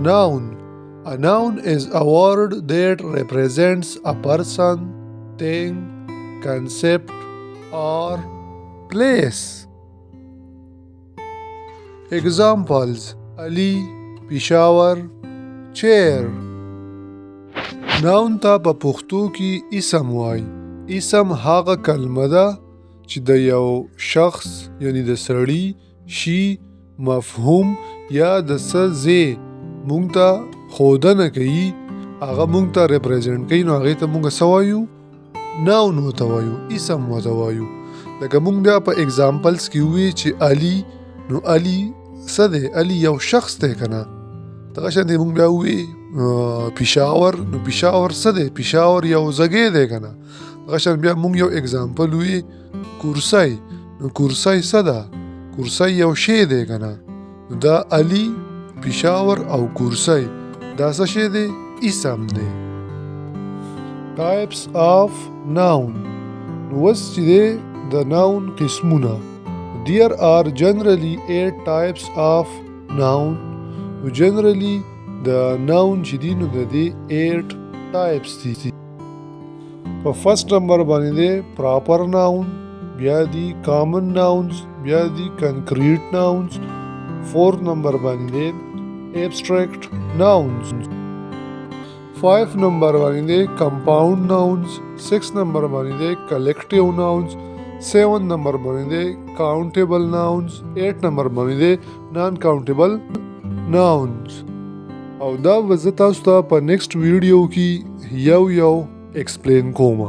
Noun. A noun is a word that represents a person, thing, concept, or place. Examples: Ali, Peshawar, chair. ناون ته په پښتو کې اسم وای. اسم هغه کلمه ده چې د یو شخص یعنی د سړي، شي، مفهوم یا د څه ځای مونږ ته ښودنه کوي، هغه مونږ ته ریپرزینټ کوي، نو هغې ته مونږ څه وایو؟ ناون ورته وایو، اسم ورته وایو. لکه مونږ بیا په اگزامپلز کې ووایو چې علي، نو علي څه دی؟ علي یو شخص دی که نه؟ دغه شانتې مونږ بیا ووایو پېښور، نو پېښور څه دی؟ پېښور یو ځګی دی که نه؟ دغه شان بیا مونږ یو اگزامپل ووایو کرسی، نو کرسی څه ده؟ کرسی یو شی دی که نه؟ نو دا علي، پېښور او کرسی دا څه شی دی؟ اسم دی. Types of noun. نو اوس چې دی د noun قسمونه. There are generally 8 types of noun. نو generally د noun چې دی نو د دې 8 types دي. په فرست نمبر باندې دی proper noun، بیا دی common nouns، بیا دی concrete nouns. فورث نمبر باندې دی abstract nouns. 5 نمبر باندې دی compound nouns. 6 نمبر باندې دی collective nouns. 7 نمبر باندې دی countable nouns. 8 نمبر باندې دی non countable nouns. او دا به زه تاسو ته په نیکسټ ویډیو کې یو ایکسپلین کوم.